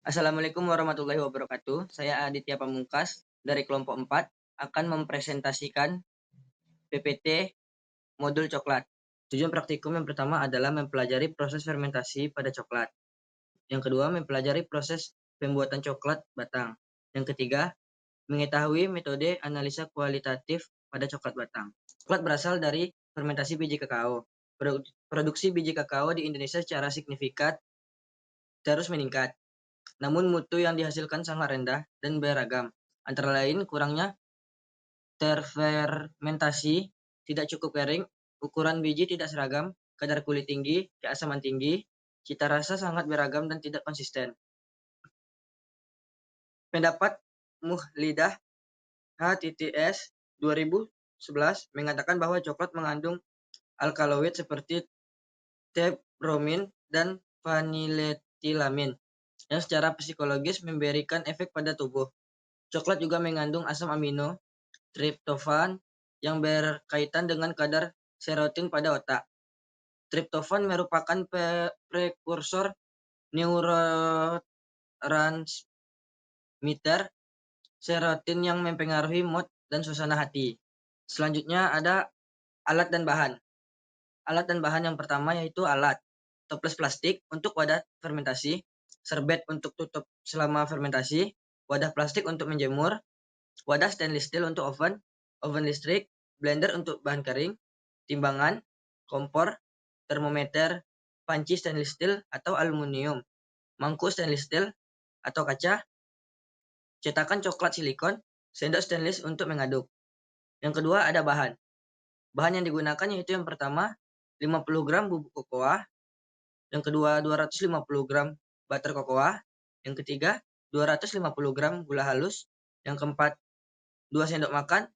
Assalamualaikum warahmatullahi wabarakatuh. Saya Aditya Pamungkas dari kelompok 4 akan mempresentasikan PPT modul coklat. Tujuan praktikum yang pertama adalah mempelajari proses fermentasi pada coklat. Yang kedua, mempelajari proses pembuatan coklat batang. Yang ketiga, mengetahui metode analisa kualitatif pada coklat batang. Coklat berasal dari fermentasi biji kakao. Produksi biji kakao di Indonesia secara signifikan terus meningkat. Namun mutu yang dihasilkan sangat rendah dan beragam. Antara lain kurangnya terfermentasi, tidak cukup kering, ukuran biji tidak seragam, kadar kulit tinggi, keasaman tinggi, cita rasa sangat beragam dan tidak konsisten. Pendapat Muhlidah HTTS 2011 mengatakan bahwa coklat mengandung alkaloid seperti tebromin dan vaniletilamin yang secara psikologis memberikan efek pada tubuh. Coklat juga mengandung asam amino triptofan yang berkaitan dengan kadar serotonin pada otak. Triptofan merupakan prekursor neurotransmitter serotonin yang mempengaruhi mood dan suasana hati. Selanjutnya ada alat dan bahan. Alat dan bahan yang pertama yaitu alat toples plastik untuk wadah fermentasi, serbet untuk tutup selama fermentasi, wadah plastik untuk menjemur, wadah stainless steel untuk oven, oven listrik, blender untuk bahan kering, timbangan, kompor, termometer, panci stainless steel atau aluminium, mangkuk stainless steel atau kaca, cetakan coklat silikon, sendok stainless untuk mengaduk. Yang kedua ada bahan. Bahan yang digunakan yaitu yang pertama 50 gram bubuk kokoa, yang kedua 250 gram butter kokoa, yang ketiga 250 gram gula halus, yang keempat 2 sendok makan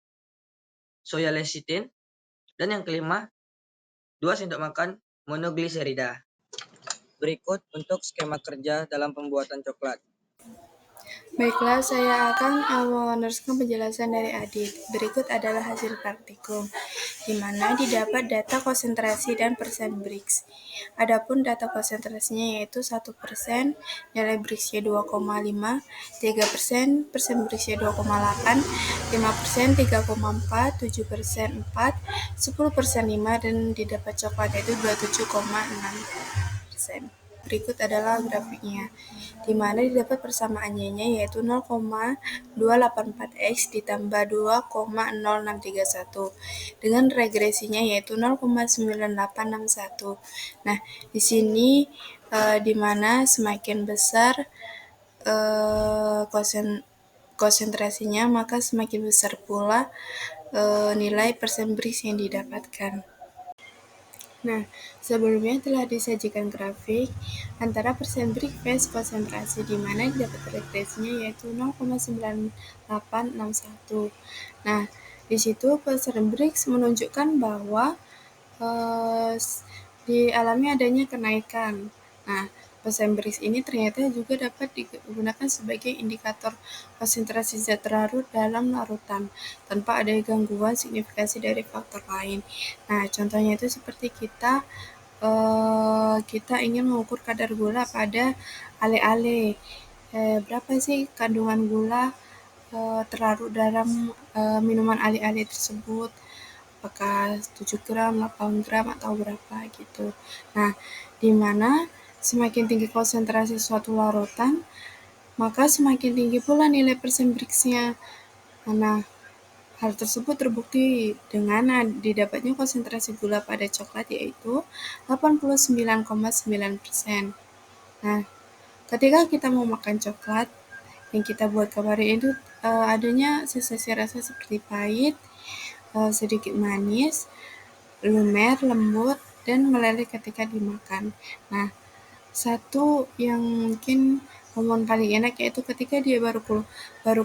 soya lecithin, dan yang kelima 2 sendok makan monogliserida. Berikut untuk skema kerja dalam pembuatan coklat. Baiklah, saya akan meneruskan penjelasan dari Adit. Berikut adalah hasil praktikum, di mana didapat data konsentrasi dan persen Brix. Adapun data konsentrasinya yaitu 1%, nilai Brixnya 2,5, 3% persen Brixnya 2,8, 5% 3,4, 7% 4, 10% 5, dan didapat coklat yaitu 27,6%. Berikut adalah grafiknya, di mana didapat persamaannya yaitu 0,284x ditambah 2,0631 dengan regresinya yaitu 0,9861. Nah, di sini di mana semakin besar konsentrasinya, maka semakin besar pula nilai persen Brix yang didapatkan. Nah, sebelumnya telah disajikan grafik antara persen Brix versus konsentrasi, di mana didapat regresinya yaitu 0,9861. Nah, di situ persen Brix menunjukkan bahwa dialami adanya kenaikan. Nah, persen Brix ini ternyata juga dapat digunakan sebagai indikator konsentrasi zat larut dalam larutan tanpa ada gangguan signifikasi dari faktor lain. Nah, contohnya itu seperti kita ingin mengukur kadar gula pada ale-ale. Berapa sih kandungan gula terlarut dalam minuman ale-ale tersebut? Apakah 7 gram, 8 gram, atau berapa gitu. Nah, di mana semakin tinggi konsentrasi suatu larutan, maka semakin tinggi pula nilai persen Brix-nya. Nah, hal tersebut terbukti dengan didapatnya konsentrasi gula pada coklat yaitu 89,9%. Nah, ketika kita mau makan coklat yang kita buat kemarin itu adanya sensasi rasa seperti pahit, sedikit manis, lumer, lembut, dan meleleh ketika dimakan. Nah, satu yang mungkin momen paling enak yaitu ketika dia baru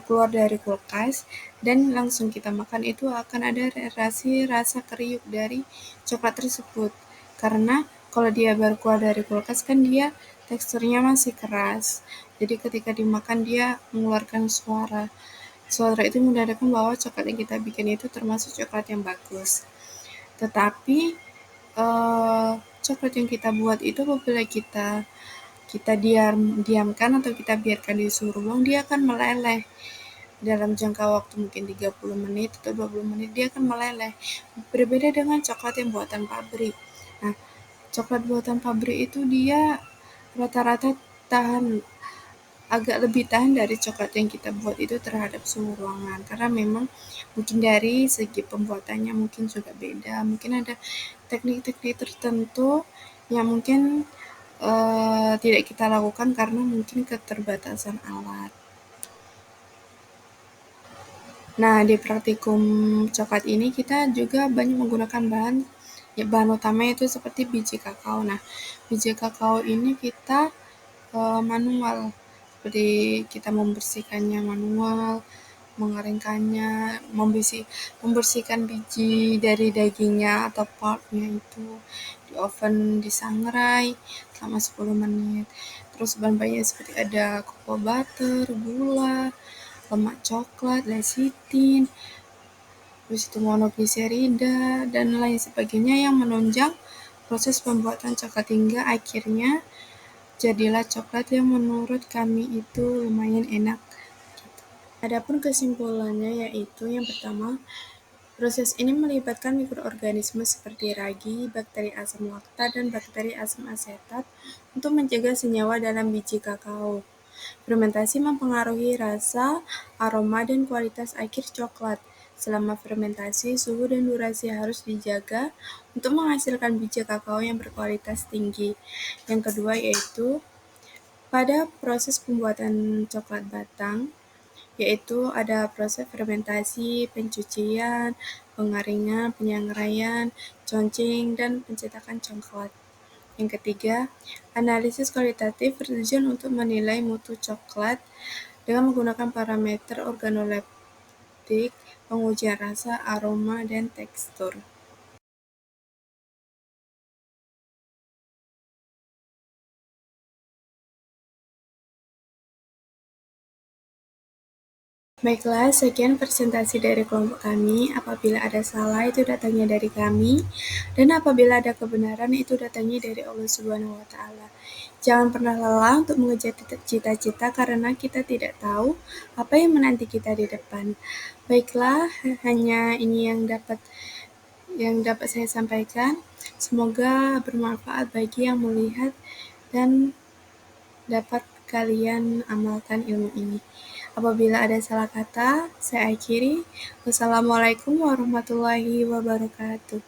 keluar dari kulkas dan langsung kita makan, itu akan ada rasa kriuk dari coklat tersebut. Karena kalau dia baru keluar dari kulkas kan dia teksturnya masih keras. Jadi ketika dimakan dia mengeluarkan suara. Suara itu menandakan bahwa coklat yang kita bikin itu termasuk coklat yang bagus. Tetapi coklat yang kita buat itu apabila kita kita diamkan atau kita biarkan di suhu ruang, dia akan meleleh. Dalam jangka waktu mungkin 30 menit atau 20 menit dia akan meleleh. Berbeda dengan coklat yang buatan pabrik. Nah, coklat buatan pabrik itu dia rata-rata tahan agak lebih tahan dari coklat yang kita buat itu terhadap suhu ruangan, karena memang mungkin dari segi pembuatannya mungkin juga beda, mungkin ada teknik-teknik tertentu yang mungkin tidak kita lakukan karena mungkin keterbatasan alat. Nah, di praktikum coklat ini kita juga banyak menggunakan bahan utama itu seperti biji kakao. Nah, biji kakao ini kita manual, seperti kita membersihkannya manual, mengeringkannya, membersihkan biji dari dagingnya atau pulpnya itu di oven disangrai selama 10 menit. Terus bahan-bahannya seperti ada cocoa butter, gula, lemak coklat, lecitin, terus itu monogliserida, dan lain sebagainya yang menunjang proses pembuatan coklat hingga akhirnya jadilah coklat yang menurut kami itu lumayan enak. Adapun kesimpulannya yaitu yang pertama, proses ini melibatkan mikroorganisme seperti ragi, bakteri asam laktat, dan bakteri asam asetat untuk menjaga senyawa dalam biji kakao. Fermentasi mempengaruhi rasa, aroma, dan kualitas akhir coklat. Selama fermentasi, suhu dan durasi harus dijaga untuk menghasilkan biji kakao yang berkualitas tinggi. Yang kedua yaitu pada proses pembuatan coklat batang, yaitu ada proses fermentasi, pencucian, pengaringan, penyangraian, concing, dan pencetakan coklat. Yang ketiga, analisis kualitatif bertujuan untuk menilai mutu coklat dengan menggunakan parameter organoleptik, pengujian rasa, aroma, dan tekstur. Baiklah, sekian presentasi dari kelompok kami. Apabila ada salah, itu datangnya dari kami, dan apabila ada kebenaran, itu datangnya dari Allah Subhanahu wa Ta'ala. Jangan pernah lelah untuk mengejar cita-cita, karena kita tidak tahu apa yang menanti kita di depan. Baiklah, hanya ini yang dapat saya sampaikan. Semoga bermanfaat bagi yang melihat dan dapat kalian amalkan ilmu ini. Apabila ada salah kata, saya akhiri. Wassalamualaikum warahmatullahi wabarakatuh.